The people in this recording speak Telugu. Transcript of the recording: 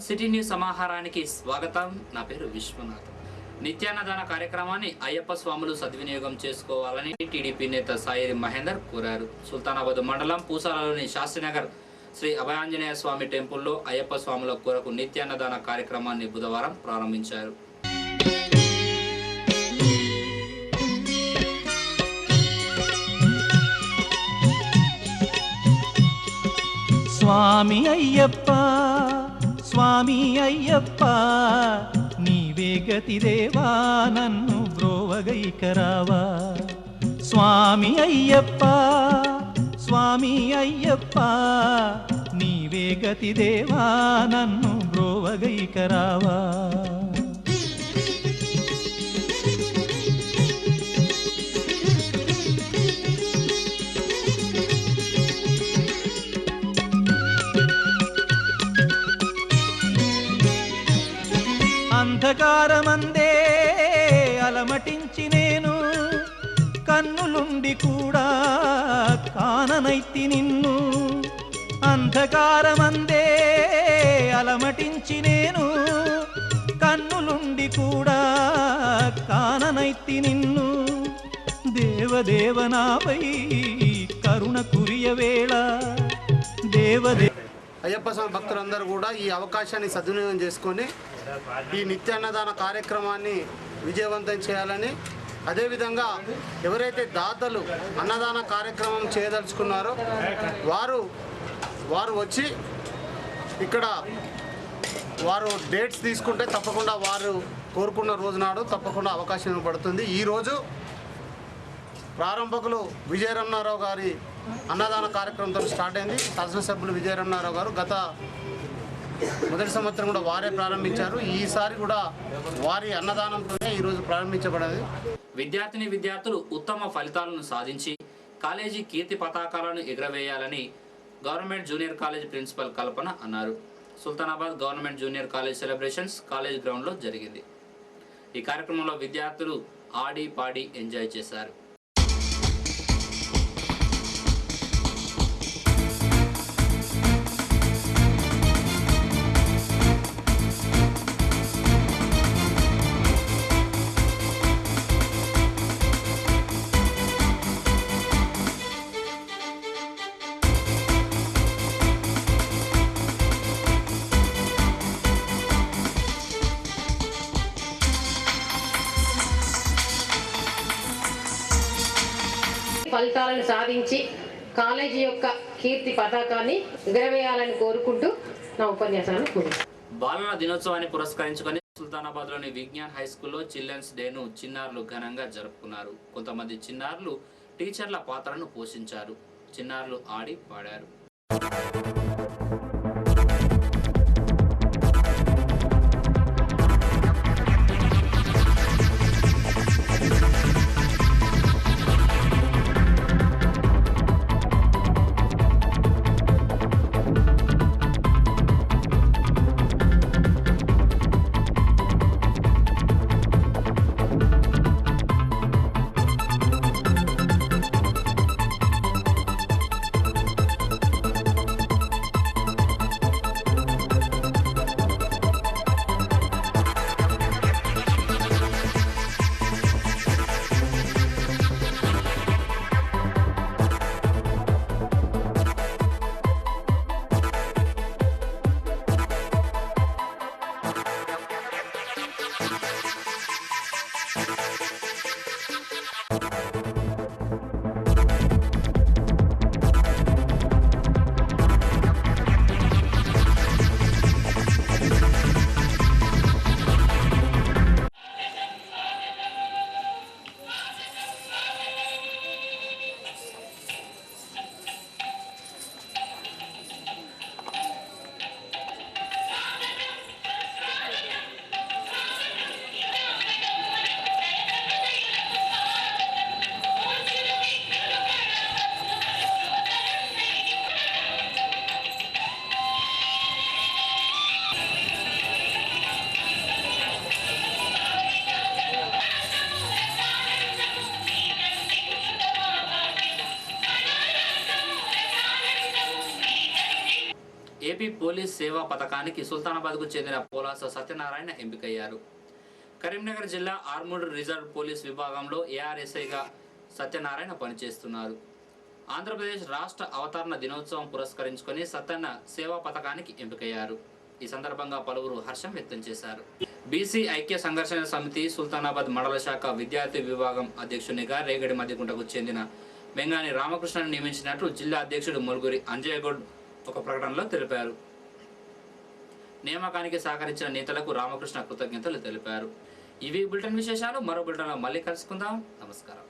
సిటీ న్యూస్ సమాహారానికి స్వాగతం. నా పేరు విశ్వనాథ్. నిత్యాన్నదాన కార్యక్రమాన్ని అయ్యప్ప స్వాములు సద్వినియోగం చేసుకోవాలని టీడీపీ నేత సాయిరి మహేందర్ కోరారు. సుల్తానాబాద్ మండలం పూసాలలోని శాస్త్రీనగర్ శ్రీ అభయాంజనేయ స్వామి టెంపుల్లో అయ్యప్ప స్వాముల కొరకు నిత్యాన్నదాన కార్యక్రమాన్ని బుధవారం ప్రారంభించారు. స్వామి అయ్యప్ప స్వామి అయ్యప్ప నీవే గతి దేవా నన్ను బ్రోవగైకరావా. స్వామి అయ్యప్ప స్వామి అయ్యప్ప నీవే గతి దేవా నన్ను బ్రోవగైకరావా. అంధకారమందే అలమటించి నేను కన్నులుండి కూడా కాననైతి నిన్ను. అంధకారమందే అలమటించి నేను కన్నులుండి కూడా కాననైతి నిన్ను. దేవదేవనాపై కరుణ కురియవేళ దేవదే. అయ్యప్ప స్వామి భక్తులందరూ కూడా ఈ అవకాశాన్ని సద్వినియోగం చేసుకొని ఈ నిత్యాన్నదాన కార్యక్రమాన్ని విజయవంతం చేయాలని, అదేవిధంగా ఎవరైతే దాతలు అన్నదాన కార్యక్రమం చేయదలుచుకున్నారో వారు వచ్చి ఇక్కడ వారు డేట్స్ తీసుకుంటే తప్పకుండా వారు కోరుకున్న రోజు నాడు తప్పకుండా అవకాశం ఇవ్వబడుతుంది. ఈరోజు ప్రారంభకులు విజయరమణారావు గారి అన్నదాన కార్యక్రమంతో స్టార్ట్ అయింది. శాసనసభ్యులు విజయరమణారావు గారు గత మొదటి సంవత్సరం కూడా వారే ప్రారంభించారు. ఈసారి కూడా వారి అన్నదానంతోనే ఈరోజు ప్రారంభించబడింది. విద్యార్థులు ఉత్తమ ఫలితాలను సాధించి కాలేజీ కీర్తి పతాకాలను ఎగురవేయాలని గవర్నమెంట్ జూనియర్ కాలేజ్ ప్రిన్సిపల్ కల్పన అన్నారు. Sultanabad government junior college celebrations college గ్రౌండ్లో జరిగింది. ఈ కార్యక్రమంలో విద్యార్థులు ఆడి పాడి ఎంజాయ్ చేశారు. ఫలితాలను సాధించి కాలేజీ యొక్క కీర్తి పతాకాన్ని ఎగురవేయాలని కోరుకుంటూ నా ఉపన్యాసాన్ని పూర్తి. బాలల దినోత్సవాన్ని పురస్కరించుకొని సుల్తానాబాద్లోని విజ్ఞాన్ హై స్కూల్లో చిల్డ్రన్స్ డేను చిన్నారులు ఘనంగా జరుపుకున్నారు. కొంతమంది చిన్నారులు టీచర్ల పాత్రను పోషించారు. చిన్నారులు ఆడి పాడారు. ఏపీ పోలీస్ సేవా పథకానికి సుల్తానాబాద్కు చెందిన పోలాస సత్యనారాయణ ఎంపికయ్యారు. కరీంనగర్ జిల్లా ఆర్మూర్ రిజర్వ్ పోలీస్ విభాగంలో ఏఆర్ఎస్ఐగా సత్యనారాయణ పనిచేస్తున్నారు. ఆంధ్రప్రదేశ్ రాష్ట్ర అవతరణ దినోత్సవం పురస్కరించుకొని సత్యన్న సేవా పథకానికి ఎంపికయ్యారు. ఈ సందర్భంగా పలువురు హర్షం వ్యక్తం చేశారు. బీసీ ఐక్య సంఘర్షణ సమితి సుల్తానాబాద్ మండల శాఖ విద్యార్థి విభాగం అధ్యక్షునిగా రేగడి మధ్యకుంటకు చెందిన మెంగాని రామకృష్ణను నియమించినట్లు జిల్లా అధ్యక్షుడు ములుగురి అంజయ్యగౌడ్ ఒక ప్రకటనలో తెలిపారు. నియామకానికి సహకరించిన నేతలకు రామకృష్ణ కృతజ్ఞతలు తెలిపారు. ఇవి బులెటిన్ విశేషాలు. మరో బులెటిన్లో మళ్ళీ కలుసుకుందాం. నమస్కారం.